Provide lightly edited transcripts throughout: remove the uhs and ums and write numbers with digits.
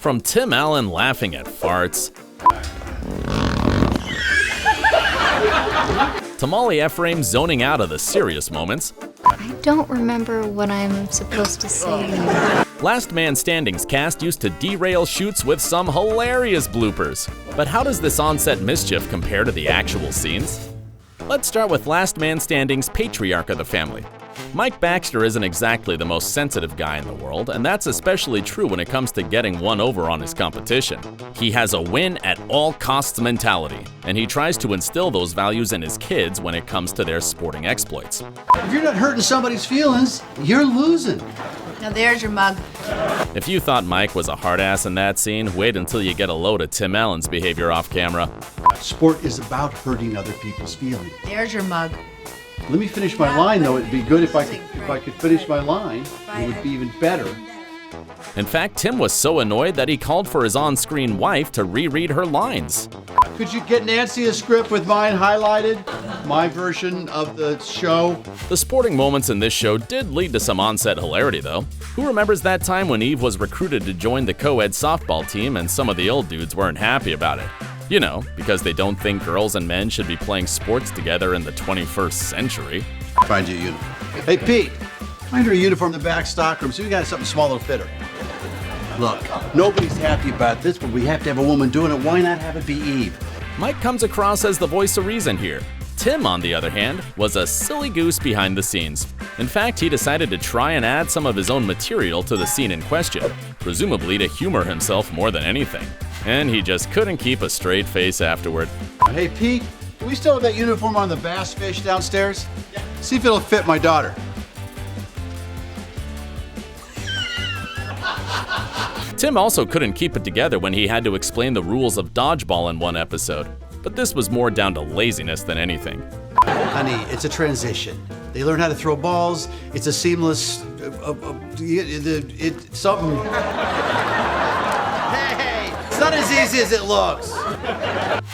From Tim Allen laughing at farts, to Molly Ephraim zoning out of the serious moments, I don't remember what I'm supposed to say. Last Man Standing's cast used to derail shoots with some hilarious bloopers. But how does this on-set mischief compare to the actual scenes? Let's start with Last Man Standing's patriarch of the family. Mike Baxter isn't exactly the most sensitive guy in the world, and that's especially true when it comes to getting one over on his competition. He has a win at all costs mentality, and he tries to instill those values in his kids when it comes to their sporting exploits. If you're not hurting somebody's feelings, you're losing. Now there's your mug. If you thought Mike was a hard ass in that scene, wait until you get a load of Tim Allen's behavior off camera. Sport is about hurting other people's feelings. There's your mug. Let me finish my line, though. It'd be good if I could finish my line. It would be even better. In fact, Tim was so annoyed that he called for his on-screen wife to reread her lines. Could you get Nancy a script with mine highlighted? My version of the show? The sporting moments in this show did lead to some on-set hilarity, though. Who remembers that time when Eve was recruited to join the co-ed softball team and some of the old dudes weren't happy about it? You know, because they don't think girls and men should be playing sports together in the 21st century. Find you a uniform. Hey, Pete, find her a uniform in the back stockroom so we got something small to fit her. Look, nobody's happy about this, but we have to have a woman doing it. Why not have it be Eve? Mike comes across as the voice of reason here. Tim, on the other hand, was a silly goose behind the scenes. In fact, he decided to try and add some of his own material to the scene in question, presumably to humor himself more than anything. And he just couldn't keep a straight face afterward. Hey, Pete, do we still have that uniform on the bass fish downstairs? Yeah. See if it'll fit my daughter. Tim also couldn't keep it together when he had to explain the rules of Dodgeball in one episode, but this was more down to laziness than anything. Honey, it's a transition. They learn how to throw balls. It's a seamless, something. Hey, it's not as easy as it looks.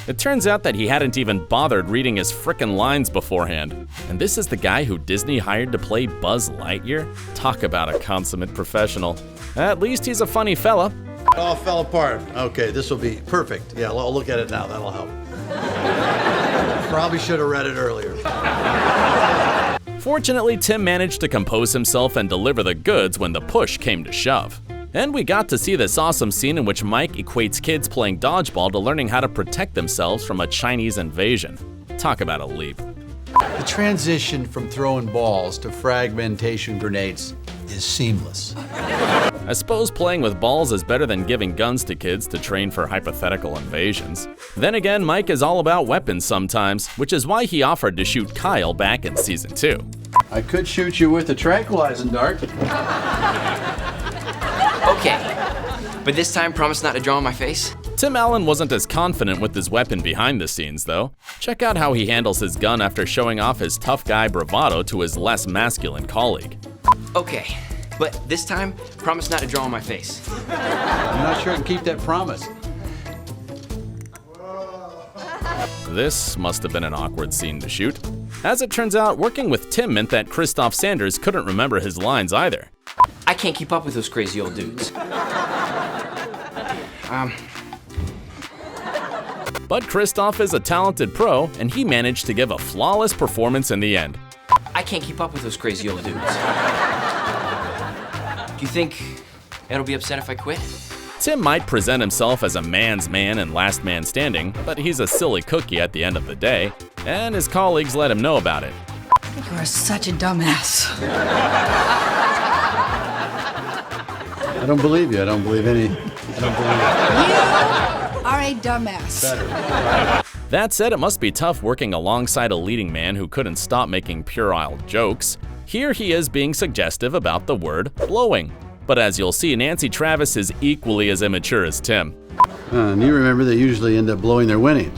It turns out that he hadn't even bothered reading his frickin' lines beforehand. And this is the guy who Disney hired to play Buzz Lightyear? Talk about a consummate professional. At least he's a funny fella. It all fell apart. Okay, this will be perfect. Yeah, I'll look at it now. That'll help. Probably should have read it earlier. Fortunately, Tim managed to compose himself and deliver the goods when the push came to shove. And we got to see this awesome scene in which Mike equates kids playing dodgeball to learning how to protect themselves from a Chinese invasion. Talk about a leap. The transition from throwing balls to fragmentation grenades is seamless. I suppose playing with balls is better than giving guns to kids to train for hypothetical invasions. Then again, Mike is all about weapons sometimes, which is why he offered to shoot Kyle back in season 2. I could shoot you with a tranquilizing dart. Okay, but this time promise not to draw on my face. Tim Allen wasn't as confident with his weapon behind the scenes, though. Check out how he handles his gun after showing off his tough guy bravado to his less masculine colleague. Okay, but this time promise not to draw on my face. I'm not sure I can keep that promise. This must have been an awkward scene to shoot. As it turns out, working with Tim meant that Christoph Sanders couldn't remember his lines either. I can't keep up with those crazy old dudes. But Christoph is a talented pro, and he managed to give a flawless performance in the end. I can't keep up with those crazy old dudes. Do you think Ed'll be upset if I quit? Tim might present himself as a man's man and last man standing, but he's a silly cookie at the end of the day, and his colleagues let him know about it. You are such a dumbass. I don't believe you. I don't believe any. I don't believe it. You are a dumbass. Better. That said, it must be tough working alongside a leading man who couldn't stop making puerile jokes. Here he is being suggestive about the word blowing. But as you'll see, Nancy Travis is equally as immature as Tim. And you remember they usually end up blowing their winnings.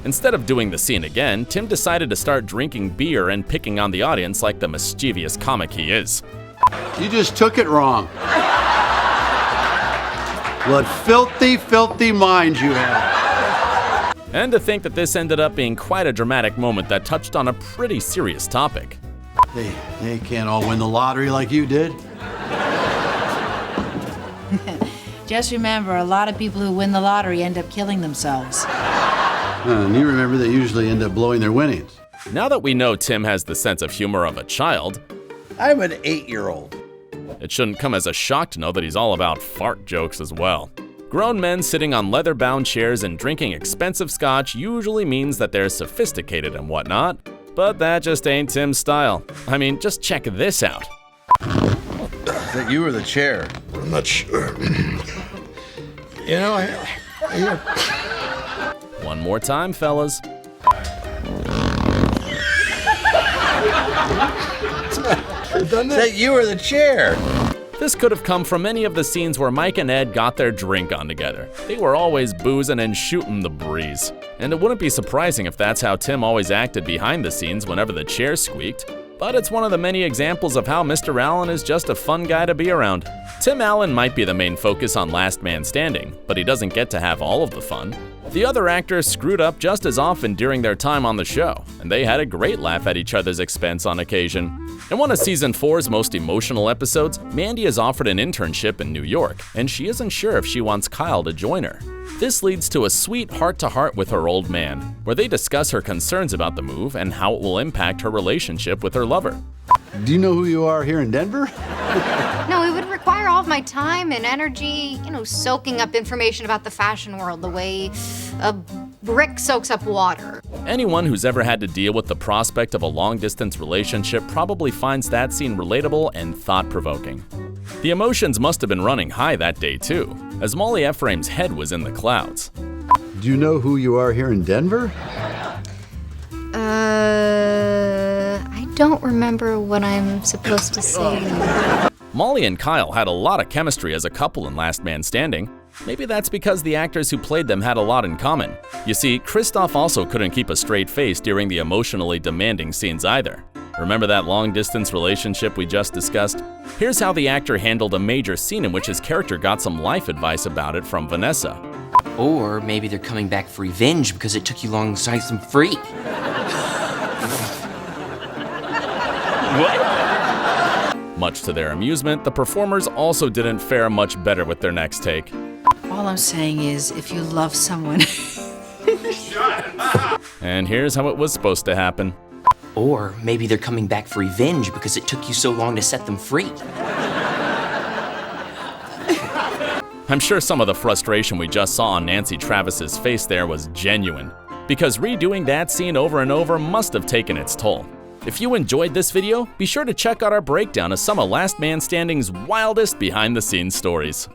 Instead of doing the scene again, Tim decided to start drinking beer and picking on the audience like the mischievous comic he is. You just took it wrong. What filthy, filthy minds you have. And to think that this ended up being quite a dramatic moment that touched on a pretty serious topic. They can't all win the lottery like you did. Just remember, a lot of people who win the lottery end up killing themselves. And you remember they usually end up blowing their winnings. Now that we know Tim has the sense of humor of a child, I'm an 8-year-old. it shouldn't come as a shock to know that he's all about fart jokes as well. Grown men sitting on leather-bound chairs and drinking expensive scotch usually means that they're sophisticated and whatnot, but that just ain't Tim's style. I mean, just check this out. Is that you or the chair? I'm not sure. One more time, fellas. Is that you or the chair? This could have come from any of the scenes where Mike and Ed got their drink on together. They were always boozing and shooting the breeze. And it wouldn't be surprising if that's how Tim always acted behind the scenes whenever the chair squeaked. But it's one of the many examples of how Mr. Allen is just a fun guy to be around. Tim Allen might be the main focus on Last Man Standing, but he doesn't get to have all of the fun. The other actors screwed up just as often during their time on the show, and they had a great laugh at each other's expense on occasion. In one of Season 4's most emotional episodes, Mandy is offered an internship in New York, and she isn't sure if she wants Kyle to join her. This leads to a sweet heart-to-heart with her old man, where they discuss her concerns about the move and how it will impact her relationship with her lover. Do you know who you are here in Denver? No, it would require all of my time and energy, soaking up information about the fashion world the way a brick soaks up water. Anyone who's ever had to deal with the prospect of a long-distance relationship probably finds that scene relatable and thought-provoking. The emotions must have been running high that day too, as Molly Ephraim's head was in the clouds. Do you know who you are here in Denver? I don't remember what I'm supposed to say. Molly and Kyle had a lot of chemistry as a couple in Last Man Standing. Maybe that's because the actors who played them had a lot in common. You see, Christoph also couldn't keep a straight face during the emotionally demanding scenes either. Remember that long-distance relationship we just discussed? Here's how the actor handled a major scene in which his character got some life advice about it from Vanessa. Or maybe they're coming back for revenge because it took you long to set them free. Much to their amusement, the performers also didn't fare much better with their next take. All I'm saying is, if you love someone... And here's how it was supposed to happen. Or maybe they're coming back for revenge because it took you so long to set them free. I'm sure some of the frustration we just saw on Nancy Travis's face there was genuine, because redoing that scene over and over must have taken its toll. If you enjoyed this video, be sure to check out our breakdown of some of Last Man Standing's wildest behind-the-scenes stories.